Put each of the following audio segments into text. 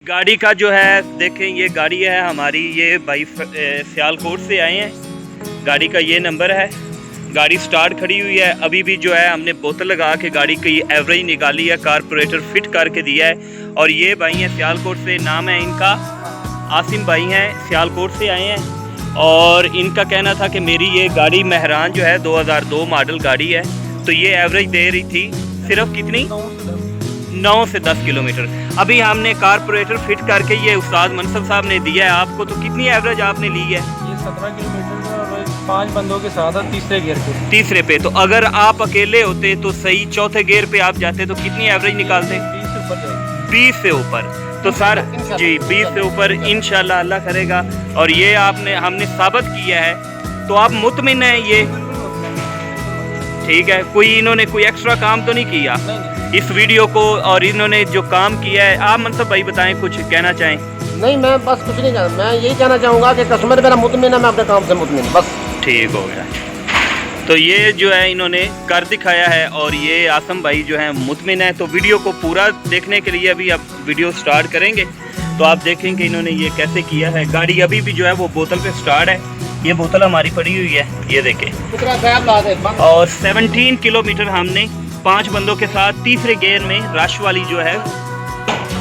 गाड़ी का जो है देखें, ये गाड़ी है हमारी, ये भाई सियालकोट से आए हैं। गाड़ी का ये नंबर है, गाड़ी स्टार्ट खड़ी हुई है। अभी भी जो है हमने बोतल लगा के गाड़ी की एवरेज निकाली है, कारपोरेटर फिट करके दिया है। और ये भाई हैं सियालकोट से, नाम है इनका आसिम भाई हैं, सियालकोट से आए हैं। और इनका कहना था कि मेरी ये गाड़ी मेहरान जो है 2002 मॉडल गाड़ी है, तो ये एवरेज दे रही थी सिर्फ कितनी 9 से 10 किलोमीटर। अभी हमने कारपोरेटर फिट करके ये उस्ताद मनसब साहब ने दिया है आपको, तो कितनी एवरेज आपने ली है? ये 17 किलोमीटर और 5 बंदों के साथ तीसरे गियर पे। तीसरे पे। तो अगर आप अकेले होते तो सही चौथे गियर पे आप जाते तो कितनी एवरेज निकालते? 20 से ऊपर। तो सर जी 20 से ऊपर इंशाल्लाह अल्लाह करेगा। और ये हमने साबित किया है, तो आप मुतमिन हैं ये? ठीक है। इन्होंने कोई एक्स्ट्रा काम तो नहीं किया इस वीडियो को? और इन्होंने जो काम किया है, आप मनसब भाई बताएं, कुछ कहना चाहें? नहीं, मैं बस कुछ नहीं कहना, मैं यही कहना चाहूँगा कि कस्टमर मेरा मुतमिन है, मैं अपने काम से मुतमिन, बस ठीक हो गया। तो ये जो है इन्होंने कर दिखाया है, और ये आसम भाई जो है मुतमिन है। तो वीडियो को पूरा देखने के लिए अभी अब वीडियो स्टार्ट करेंगे, तो आप देखेंगे इन्होंने ये कैसे किया है। गाड़ी अभी भी जो है वो बोतल पे स्टार्ट है, ये बोतल हमारी पड़ी हुई है, ये देखें। और 17 किलोमीटर हमने 5 बंदों के साथ तीसरे गियर में रश वाली जो है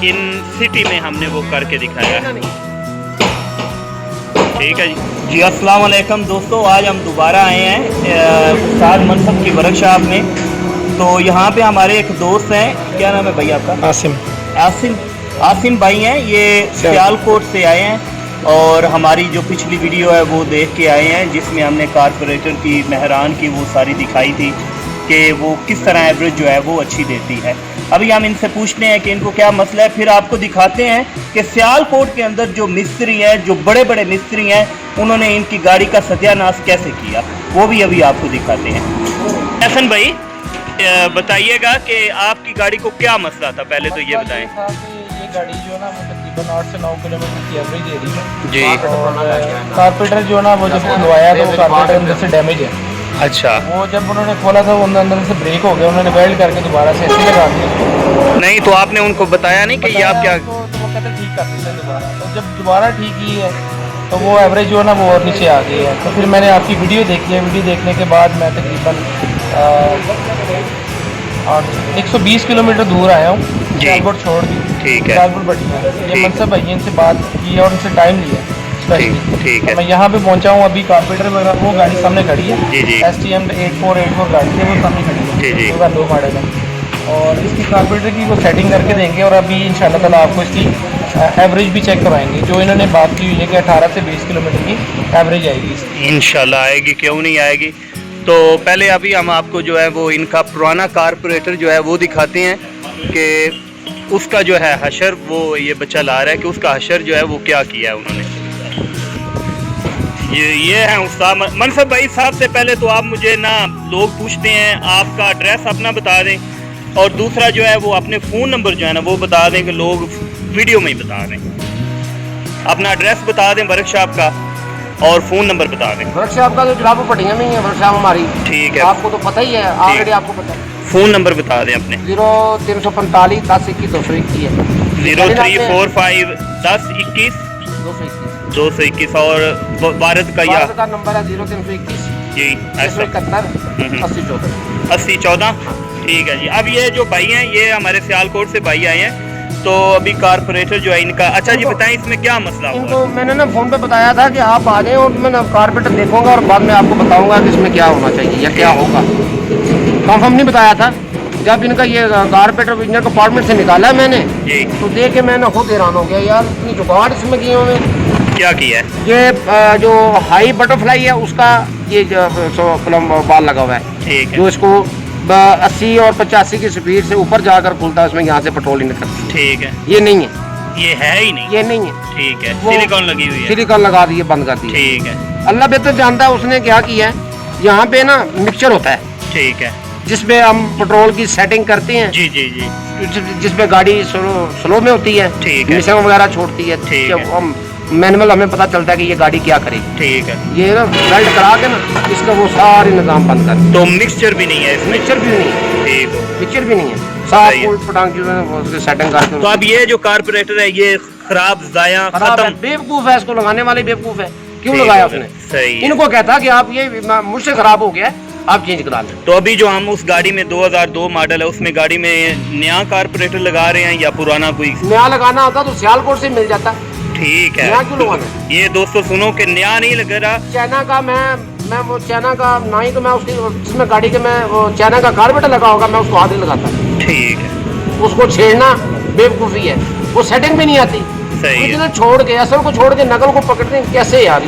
इन सिटी में हमने वो करके दिखाया है। ठीक है जी। अस्सलाम वालेकुम दोस्तों, आज हम दोबारा आए हैं उस्ताद मनसब की वर्कशॉप में। तो यहाँ पे हमारे एक दोस्त हैं, क्या नाम है भाई आपका? आसिम भाई हैं, ये सियालकोट से आए हैं। और हमारी जो पिछली वीडियो है वो देख के आए हैं, जिसमें हमने कारपोरेटर की मेहरान की वो सारी दिखाई थी कि वो किस तरह एवरेज जो है वो अच्छी देती है। अभी हम इनसे पूछते हैं कि इनको क्या मसला है, फिर आपको दिखाते हैं कि सियालकोट के अंदर जो मिस्त्री हैं, जो बड़े बड़े मिस्त्री हैं, उन्होंने इनकी गाड़ी का सत्यानाश कैसे किया, वो भी अभी आपको दिखाते हैं। हसन भाई बताइएगा कि आपकी गाड़ी को क्या मसला था, पहले तो ये बताएं। ये गाड़ी जो है ना वो तकरीबन 8 से 9 किलोमीटर की एवरेज दे रही है जी। और कारपेंटर जो है ना वो जब खुलवाया तो वो कारपेंटर अंदर से डैमेज है। अच्छा। वो जब उन्होंने खोला था वो अंदर से ब्रेक हो गया, उन्होंने वेल्ड करके दोबारा से ऐसे लगा दिया। नहीं तो आपने उनको बताया नहीं कि ये आप क्या? तो वो कहते ठीक कर देते हैं दोबारा। तो जब दोबारा ठीक की है तो वो एवरेज जो है ना वो और नीचे आ गई है। तो फिर मैंने आपकी वीडियो देखी है, वीडियो देखने के बाद मैं तकरीबन 120 किलोमीटर दूर आया हूँ, सियालकोट छोड़ दी। ठीक है। सियालकोट बढ़िया है। ये मनसब भाई इनसे बात की और उनसे टाइम लिया। ठीक है। मैं यहाँ पे पहुँचा हूँ, अभी कारपेंटर वगैरह वो गाड़ी सामने खड़ी है। जी जी। STM 8484 गाड़ी है, वो सामने खड़ी है। जी जी। 2002 मॉडल है। और इसकी कारपेंटर की वो सेटिंग करके देंगे, और अभी इंशाल्लाह ताला आपको इसकी एवरेज भी चेक करवाएंगे। जो इन्होंने बात की हुई है कि 18 से 20 किलोमीटर की एवरेज आएगी इसकी। इंशाल्लाह आएगी, क्यों नहीं आएगी। तो पहले अभी हम आपको जो है वो इनका पुराना कारपोरेटर जो है वो दिखाते हैं कि उसका जो है हशर, वो ये बच्चा ला रहा है कि उसका हशर जो है वो क्या किया है उन्होंने। ये है उस्ताद मनसब भाई साहब। से पहले तो आप मुझे ना, लोग पूछते हैं आपका एड्रेस अपना बता दें, और दूसरा जो है वो अपने फ़ोन नंबर जो है ना वो बता दें, कि लोग वीडियो में ही बता दें। अपना एड्रेस बता दें वर्कशॉप का, और फ़ोन नंबर बता दें। वर्कशॉप का तो जलालपुर पटिया में ही है वर्कशॉप हमारी। ठीक है, आपको तो पता ही है, ऑलरेडी आपको पता है। फ़ोन नंबर बता दें अपने। 0345 10 21 221 है। 0345 10 21 221। और भारत का या का नंबर है 0321 जी 71 80 14 80 14। ठीक है जी। अब ये जो भाई हैं, ये हमारे सियालकोट से भाई आए हैं। तो अभी कारपोरेटर जो है इनका, अच्छा जी बताएं इसमें क्या मसला हुआ? इनको मैंने ना फ़ोन पे बताया था कि आप आ जाएं, और मैं ना कारपेंटर देखूंगा और बाद में आपको बताऊंगा कि इसमें क्या होना चाहिए या क्या होगा। कंफर्म नहीं बताया था। जब इनका ये कारपेंटर इंजन कंपार्टमेंट से निकाला मैंने जी, तो देख के मैं ना खुद हैरान हो गया, यार इतनी जुगाड़ इसमें की उन्होंने। क्या किया है? ये जो हाई बटरफ्लाई है उसका ये प्लम बाल लगा हुआ है। ठीक है। जो इसको 80 और 85 की स्पीड से ऊपर जाकर खुलता है, उसमें यहाँ से पेट्रोल ही निकलता है। ठीक है। ये नहीं है, ये है ही नहीं। ये नहीं है। ठीक है। वो सिलिकॉन लगी हुई है। सिलिकॉन लगा दिए, बंद कर दिए। ठीक है। अल्लाह बेहतर जानता है उसने क्या किया है। यहाँ पे ना मिक्सचर होता है ठीक है। जिसमें हम पेट्रोल की सेटिंग करते हैं, जी जी जी। जिसमें गाड़ी स्लो में होती है, ठीक है। मिशन वगैरह छोड़ती है। ठीक है। हम मैनुअल हमें पता चलता है कि ये गाड़ी क्या करेगी। ठीक है। ये ना बेल्ट करा के ना इसका वो सारे निज़ाम बंद कर। तो मिक्सचर भी नहीं है इसमें? मिक्सचर भी नहीं है। ठीक हो। मिक्सचर भी नहीं है, साफ कोई पटांग जो है वो उसकी सेटिंग करके। तो अब ये जो कारपोरेटर है, ये खराब, जाया, खराब है, खत्म। बेवकूफ है, इसको लगाने वाले बेवकूफ है, क्यों ठीक लगाया है, उसने? सही है। इनको कहता कि आप ये मुझसे खराब हो गया है, आप चेंज करा लें। तो अभी जो हम उस गाड़ी में 2002 मॉडल है, उसमें गाड़ी में नया कारपोरेटर लगा रहे हैं या पुराना कोई? नया लगाना होता तो सियालकोट से मिल जाता। ठीक नया क्यों लगवाना है। ये दोस्तों सुनो कि नया नहीं लग रहा। चाइना का मैं वो चाइना का ना ही तो मैं उसकी जिसमें गाड़ी के मैं वो चाइना का कारपेटर लगा होगा, मैं उसको हाथ नहीं लगाता। ठीक है, उसको छेड़ना बेवकूफ़ी है, वो सेटिंग में नहीं आती। सही है। इतने छोड़ के असल को छोड़ के नकल को पकड़ते हैं कैसे यार?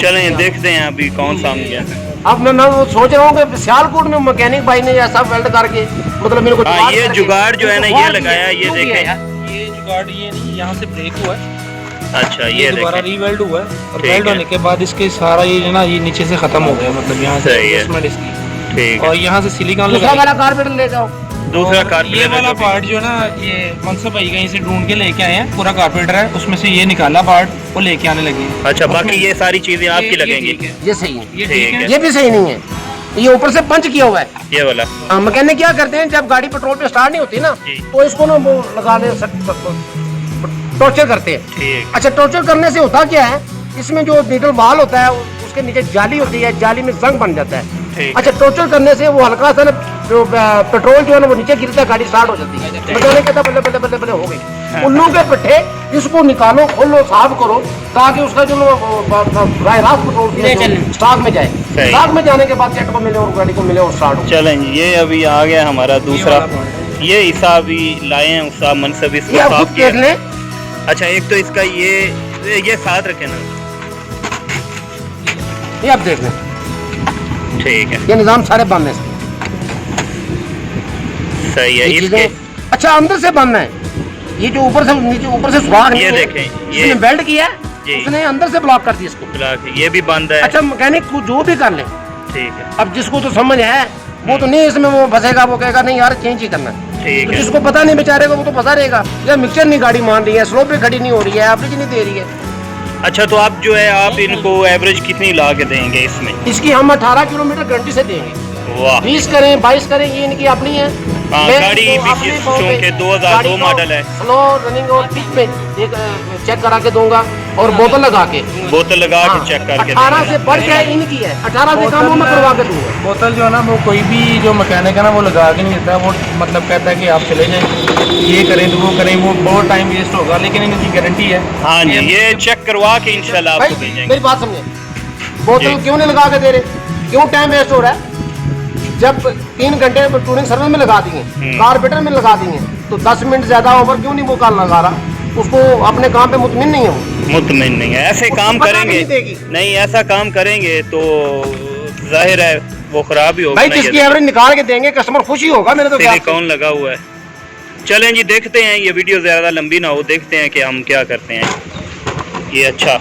चलें देखते हैं अभी कौन सा गया है। अब मैं वो सोच रहा हूँ कि सियालकोट में मैकेनिक भाई ने ऐसा वेल्ड करके मतलब मेरे को हाँ, ये जुगाड़ जो है ना ये लगाया, ये ये देखें। जुगाड़ ये नहीं, यहाँ से ब्रेक हुआ है, अच्छा ये ये दोबारा देखें। रीवेल्ड हुआ है और ठीक वेल्ड है। होने के बाद इसके सारा ये जो ना ये नीचे से खत्म हो गया, मतलब यहाँ से सही है। adjustment इसकी, ठीक और है। यहाँ से सिलिकॉन दूसरा लगा। वाला कारपेटर ले जाओ। दूसरा ये कारपोरेटर वाला जो भी- पार्ट जो है ना, ये मनसब भाई कहीं से ढूंढ के लेके आए हैं, पूरा कारपेटर है, उसमें से ये निकाला पार्ट, वो लेके आने लगी। अच्छा, बाकी उसमें- ये सारी चीजें आपकी ये लगेंगी। ठीक है, ये सही है, ये ठीक ठीक है। है। ये भी सही नहीं है, ये ऊपर से पंच किया हुआ है। ये वाला मैकेनिक क्या करते हैं, जब गाड़ी पेट्रोल पे स्टार्ट नहीं होती ना, जी। तो इसको ना वो लगाने टॉर्चर करते हैं। ठीक। अच्छा, टॉर्चर करने से होता क्या है, इसमें जो नीडल बाल होता है उसके नीचे जाली होती है, जाली में जंग बन जाता है। ठीक। अच्छा, टॉर्चर करने से वो हल्का सा ना जो पेट्रोल जो है ना वो नीचे गिरता है, गाड़ी स्टार्ट हो जाती है। मैकेनिक कहता बल्ले बल्ले बल्ले बल्ले हो गई। उल्लू के पट्टे इसको निकालो, खोलो, साफ करो, ताकि उसका जो राय रात पेट्रोल स्टॉक में जाए। सही। स्टॉक में जाने के बाद जेट को मिले और गाड़ी को मिले और स्टार्ट हो। चलें जी, ये अभी आ गया हमारा दूसरा। वाला part ये हिस्सा अभी लाए हैं उस्ताद मनसब, इसको ये आप साफ खुद किया। देख लें। अच्छा, एक तो इसका ये साथ रखे ना। ये आप देख लें, ठीक है, ये निजाम सारे बंद है। सही है। ये इसके चीजें अच्छा अंदर से बंद है। ये जो ऊपर से नीचे ऊपर से सुराख ये नहीं है, देखें, ये- इसने वेल्ड किया है, जी। उसने अंदर से ब्लॉक कर दिया इसको। ब्लॉक ये भी बंद है। अच्छा, मैकेनिक को जो भी कर ले, ठीक है, अब जिसको तो समझ है वो तो नहीं इसमें वो फंसेगा, वो कहेगा नहीं यार चेंज ही करना है। ठीक तो है। जिसको पता नहीं बेचारे को, वो तो फंसा रहेगा, या मिक्सचर नहीं गाड़ी मान रही है, स्लो पे खड़ी नहीं हो रही है, एवरेज नहीं दे रही है। अच्छा, तो आप जो है आप इनको एवरेज कितनी ला के देंगे इसमें? इसकी हम 18 किलोमीटर गारंटी से देंगे। वाह, 20 करें 22 करें, ये इनकी अपनी है। हाँ, मैं गाड़ी इनको भी अपने पाँव पे चूंकि 2002 गाड़ी को मॉडल है। स्लो रनिंग और पिच में एक चेक करा के दूंगा और बोतल लगा के। बोतल लगा हाँ, के चेक करके 18 देंगे। से बढ़ के इनकी है, 18 से कम मैं करवा के दूंगा। बोतल जो है ना, वो कोई भी जो मैकेनिक है ना, वो लगा के नहीं देता, वो मतलब कहता है कि आप चले जाएं, ये करें तो वो करें, वो बहुत टाइम वेस्ट होगा, लेकिन इनकी गारंटी है। हाँ जी, ये चेक करवा के इंशाल्लाह भाई आपको भेजेंगे। मेरी बात समझे, बोतल जी। क्यों नहीं लगा के दे रहे, क्यों टाइम वेस्ट हो रहा है? जब 3 घंटे टूरिंग सर्विस में लगा दिए, कारपेटर में लगा दिए, तो 10 मिनट ज्यादा ओवर क्यों नहीं वो कार लगा रहा? उसको अपने काम पे मुतमिन नहीं है वो। मुतमिन नहीं है, ऐसे उसको काम पता करेंगे नहीं देगी। नहीं, ऐसा काम करेंगे तो जाहिर है वो खराब ही होगा भाई ना। जिसकी एवरेज निकाल के देंगे कस्टमर खुशी होगा मेरे तो ख्याल से। सिलिकॉन लगा हुआ है। चलें जी, देखते हैं, ये वीडियो ज़्यादा लंबी ना हो, देखते हैं कि हम क्या करते हैं। ये अच्छा